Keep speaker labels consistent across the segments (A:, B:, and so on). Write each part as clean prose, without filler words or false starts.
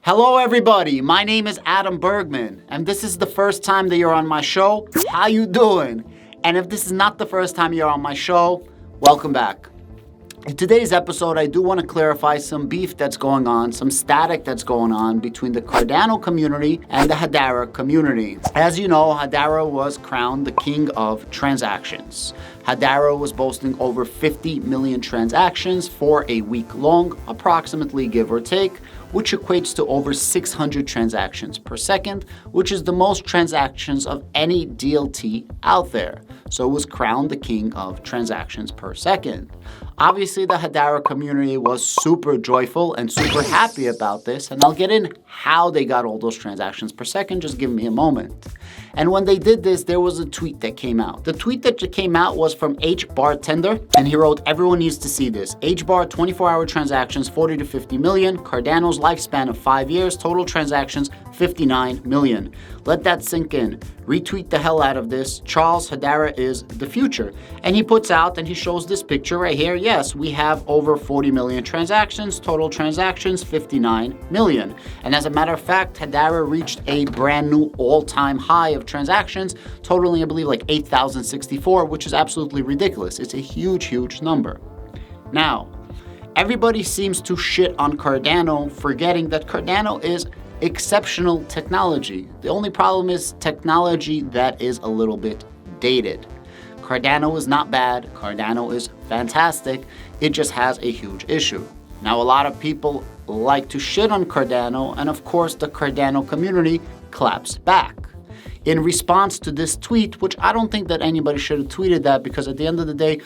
A: Hello everybody, my name is Adam Bergman, and this is the first time that you're on my show. How you doing? And if this is not the first time you're on my show, welcome back. In today's episode, I do want to clarify some beef that's going on, some static that's going on between the Cardano community and the Hedera community. As you know, Hedera was crowned the king of transactions. Hedera was boasting over 50 million transactions for a week long, approximately give or take, which equates to over 600 transactions per second, which is the most transactions of any DLT out there. So it was crowned the king of transactions per second. Obviously, the Hedera community was super joyful and super happy about this, and I'll get in how they got all those transactions per second. Just give me a moment. And when they did this, there was a tweet that came out. The tweet that came out was from H Bartender, and he wrote, "Everyone needs to see this. HBAR 24-hour transactions, 40 to 50 million. Cardano's lifespan of 5 years, total transactions, 59 million. Let that sink in. Retweet the hell out of this. Charles, Hedera is the future." And he puts out and he shows this picture right here. Yes, we have over 40 million transactions, total transactions, 59 million. And as a matter of fact, Hedera reached a brand new all-time high of transactions, totaling, I believe, like 8,064, which is absolutely ridiculous. It's a huge, huge number. Now, everybody seems to shit on Cardano, forgetting that Cardano is exceptional technology. The only problem is technology that is a little bit dated. Cardano is not bad. Cardano is fantastic. It just has a huge issue. Now, a lot of people like to shit on Cardano, and of course, the Cardano community claps back. In response to this tweet, which I don't think that anybody should have tweeted that, because at the end of the day,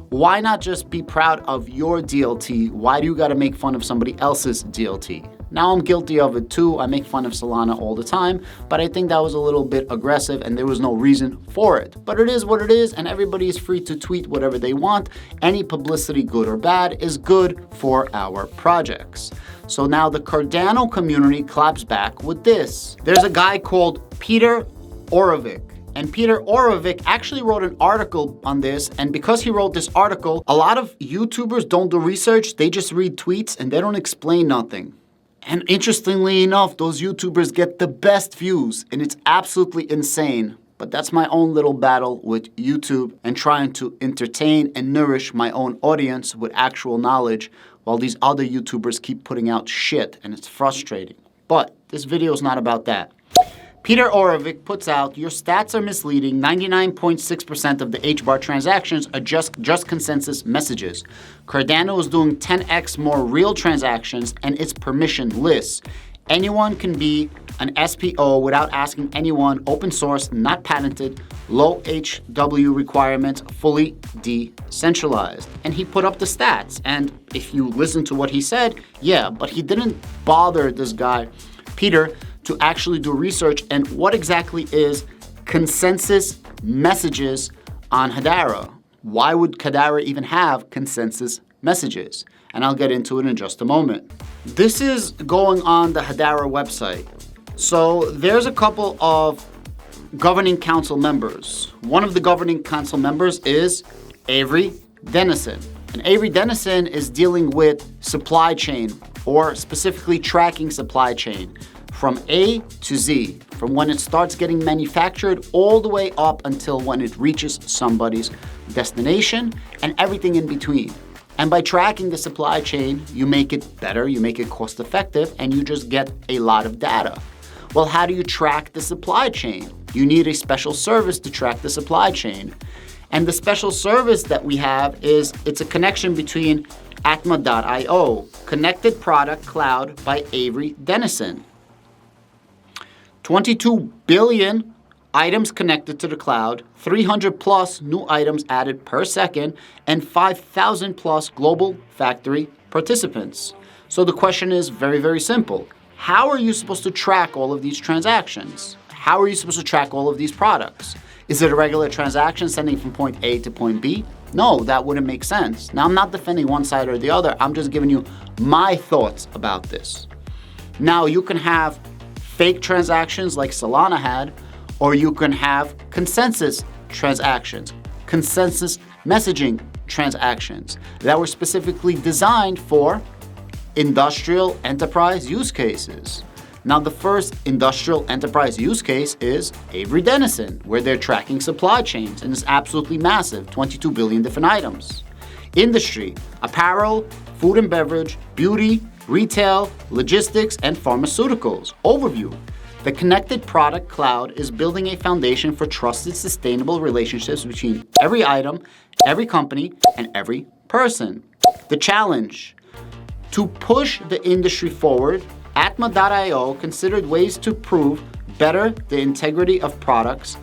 A: why not just be proud of your DLT? Why do you got to make fun of somebody else's DLT? Now I'm guilty of it too. I make fun of Solana all the time, but I think that was a little bit aggressive and there was no reason for it. But it is what it is, and everybody is free to tweet whatever they want. Any publicity, good or bad, is good for our projects. So now the Cardano community claps back with this. There's a guy called Peter Orovic. And Peter Orovic actually wrote an article on this, and because he wrote this article, a lot of YouTubers don't do research, they just read tweets and they don't explain nothing. And interestingly enough, those YouTubers get the best views, and it's absolutely insane. But that's my own little battle with YouTube and trying to entertain and nourish my own audience with actual knowledge, while these other YouTubers keep putting out shit, and it's frustrating. But this video is not about that. Peter Orovic puts out, "Your stats are misleading. 99.6% of the HBAR transactions are just consensus messages. Cardano is doing 10x more real transactions, and it's permissionless. Anyone can be an SPO without asking anyone, open source, not patented, low HW requirements, fully decentralized." And he put up the stats. And if you listen to what he said, yeah, but he didn't bother this guy, Peter, to actually do research and what exactly is consensus messages on Hedera. Why would Hedera even have consensus messages? And I'll get into it in just a moment. This is going on the Hedera website. So there's a couple of governing council members. One of the governing council members is Avery Dennison. And Avery Dennison is dealing with supply chain, or specifically tracking supply chain, from A to Z, from when it starts getting manufactured all the way up until when it reaches somebody's destination and everything in between. And by tracking the supply chain, you make it better, you make it cost effective, and you just get a lot of data. Well, how do you track the supply chain? You need a special service to track the supply chain. And the special service that we have is, it's a connection between Atma.io, Connected Product Cloud by Avery Dennison. 22 billion items connected to the cloud, 300 plus new items added per second, and 5,000 plus global factory participants. So the question is very, very simple. How are you supposed to track all of these transactions? How are you supposed to track all of these products? Is it a regular transaction sending from point A to point B? No, that wouldn't make sense. Now, I'm not defending one side or the other. I'm just giving you my thoughts about this. Now, you can have fake transactions like Solana had, or you can have consensus transactions, consensus messaging transactions that were specifically designed for industrial enterprise use cases. Now, the first industrial enterprise use case is Avery Dennison, where they're tracking supply chains, and it's absolutely massive, 22 billion different items. Industry, apparel, food and beverage, beauty, retail, logistics, and pharmaceuticals. Overview. The connected product cloud is building a foundation for trusted, sustainable relationships between every item, every company, and every person. The challenge. To push the industry forward, Atma.io considered ways to prove better the integrity of products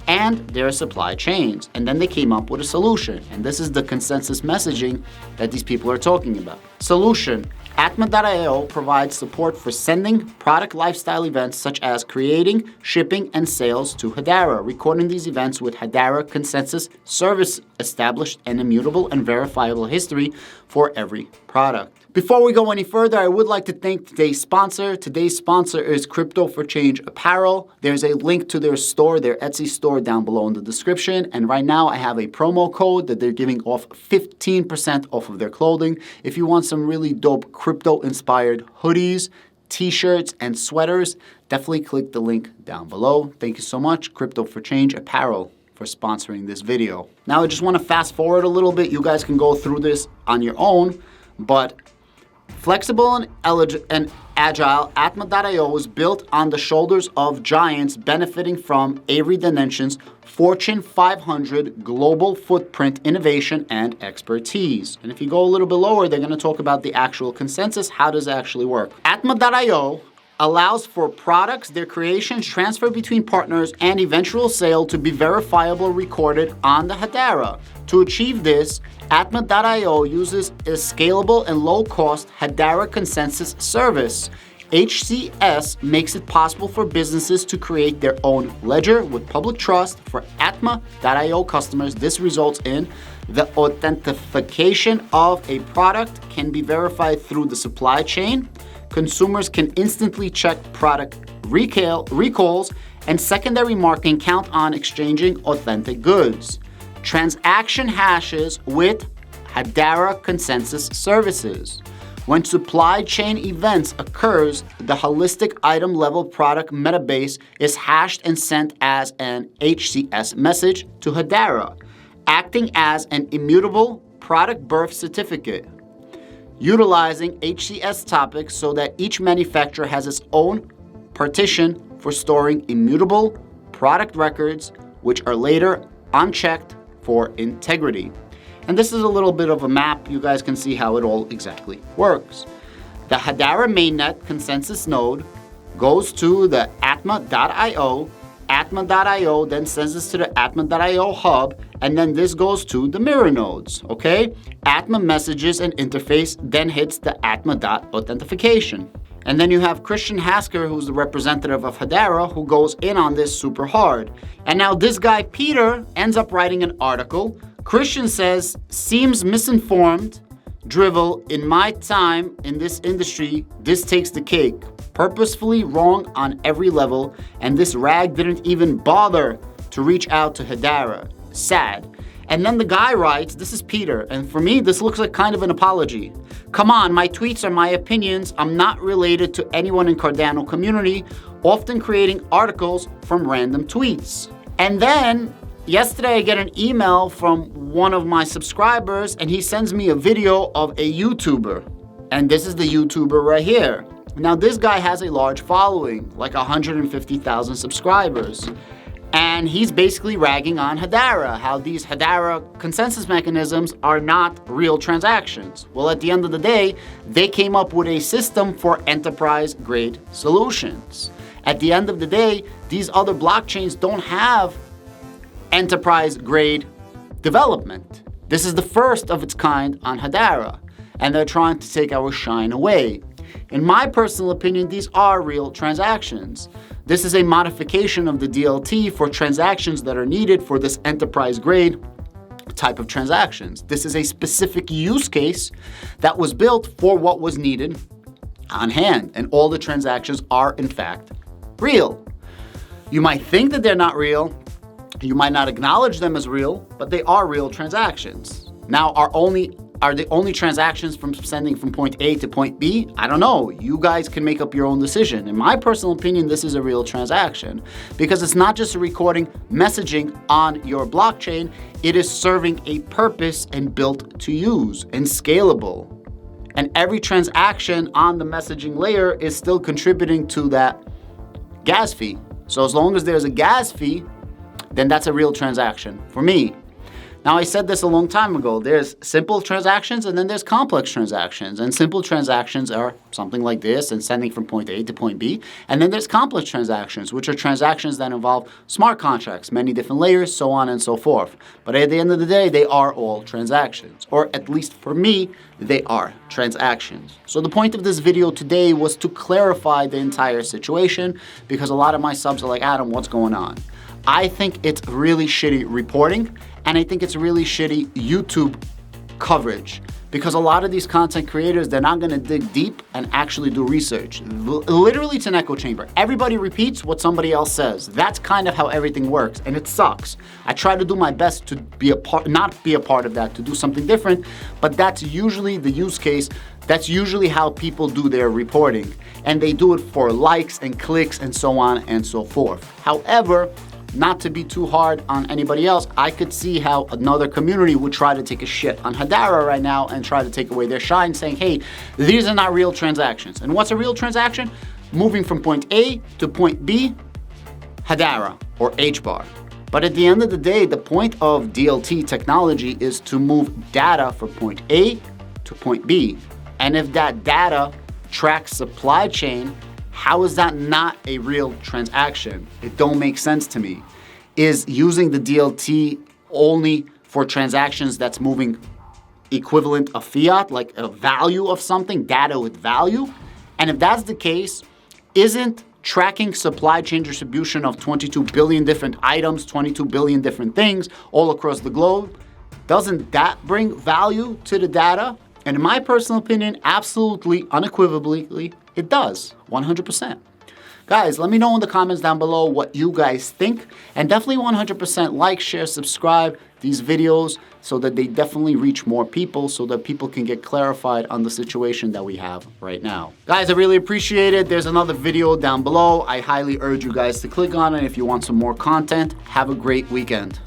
A: and their supply chains. And then they came up with a solution. And this is the consensus messaging that these people are talking about. Solution. Atma.io provides support for sending product lifestyle events such as creating, shipping, and sales to Hedera, recording these events with Hedera consensus service established an immutable and verifiable history for every product. Before we go any further, I would like to thank today's sponsor. Today's sponsor is Crypto for Change Apparel. There's a link to their store, their Etsy store, down below in the description. And right now I have a promo code that they're giving off 15% off of their clothing. If you want some really dope crypto-inspired hoodies, t-shirts, and sweaters, definitely click the link down below. Thank you so much, Crypto for Change Apparel, for sponsoring this video. Now I just want to fast forward a little bit. You guys can go through this on your own, but flexible and agile, Atma.io was built on the shoulders of giants benefiting from Avery Dennison's Fortune 500 global footprint, innovation, and expertise. And if you go a little bit lower, they're going to talk about the actual consensus. How does it actually work? Atma.io allows for products, their creations, transfer between partners, and eventual sale to be verifiable recorded on the Hedera. To achieve this, Atma.io uses a scalable and low-cost Hedera consensus service. HCS makes it possible for businesses to create their own ledger with public trust. For Atma.io customers, this results in the authentication of a product can be verified through the supply chain. Consumers can instantly check product recalls, and secondary marketing count on exchanging authentic goods. Transaction hashes with Hedera consensus services. When supply chain events occurs, the holistic item level product metabase is hashed and sent as an HCS message to Hedera, acting as an immutable product birth certificate. Utilizing HCS topics so that each manufacturer has its own partition for storing immutable product records, which are later unchecked for integrity. And this is a little bit of a map. You guys can see how it all exactly works. The Hedera mainnet consensus node goes to the Atma.io. Atma.io then sends this to the Atma.io hub, and then this goes to the mirror nodes, okay? Atma messages and interface then hits the Atma.authentication. And then you have Christian Hasker, who's the representative of Hedera, who goes in on this super hard. And now this guy, Peter, ends up writing an article. Christian says, seems misinformed, drivel, in my time in this industry, this takes the cake. Purposefully wrong on every level, and this rag didn't even bother to reach out to Hedera. Sad. And then the guy writes, this is Peter, and for me, this looks like kind of an apology. Come on, my tweets are my opinions. I'm not related to anyone in Cardano community, often creating articles from random tweets. And then yesterday I get an email from one of my subscribers, and he sends me a video of a YouTuber. And this is the YouTuber right here. Now this guy has a large following, like 150,000 subscribers. And he's basically ragging on Hedera, how these Hedera consensus mechanisms are not real transactions. Well, at the end of the day, they came up with a system for enterprise-grade solutions. At the end of the day, these other blockchains don't have enterprise-grade development. This is the first of its kind on Hedera, and they're trying to take our shine away. In my personal opinion, these are real transactions. This is a modification of the DLT for transactions that are needed for this enterprise-grade type of transactions. This is a specific use case that was built for what was needed on hand, and all the transactions are, in fact, real. You might think that they're not real, you might not acknowledge them as real, but they are real transactions. Now, our are the only transactions from sending from point A to point B? I don't know. You guys can make up your own decision. In my personal opinion, this is a real transaction because it's not just recording messaging on your blockchain. It is serving a purpose and built to use and scalable. And every transaction on the messaging layer is still contributing to that gas fee. So as long as there's a gas fee, then that's a real transaction for me. Now, I said this a long time ago. There's simple transactions and then there's complex transactions. And simple transactions are something like this and sending from point A to point B. And then there's complex transactions, which are transactions that involve smart contracts, many different layers, so on and so forth. But at the end of the day, they are all transactions. Or at least for me, they are transactions. So the point of this video today was to clarify the entire situation because a lot of my subs are like, Adam, what's going on? I think it's really shitty reporting, and I think it's really shitty YouTube coverage because a lot of these content creators, they're not gonna dig deep and actually do research. Literally, it's an echo chamber. Everybody repeats what somebody else says. That's kind of how everything works, and it sucks. I try to do my best to be a part, not be a part of that, to do something different, but that's usually the use case. That's usually how people do their reporting, and they do it for likes and clicks and so on and so forth. However, not to be too hard on anybody else, I could see how another community would try to take a shit on Hedera right now and try to take away their shine, saying, hey, these are not real transactions. And what's a real transaction? Moving from point A to point B, Hedera or HBAR. But at the end of the day, the point of DLT technology is to move data from point A to point B. And if that data tracks supply chain, how is that not a real transaction? It don't make sense to me. Is using the DLT only for transactions that's moving equivalent of fiat, like a value of something, data with value? And if that's the case, isn't tracking supply chain distribution of 22 billion different items, 22 billion different things all across the globe, doesn't that bring value to the data? And in my personal opinion, absolutely, unequivocally, it does, 100%. Guys, let me know in the comments down below what you guys think. And definitely 100% like, share, subscribe these videos so that they definitely reach more people so that people can get clarified on the situation that we have right now. Guys, I really appreciate it. There's another video down below. I highly urge you guys to click on it if you want some more content. Have a great weekend.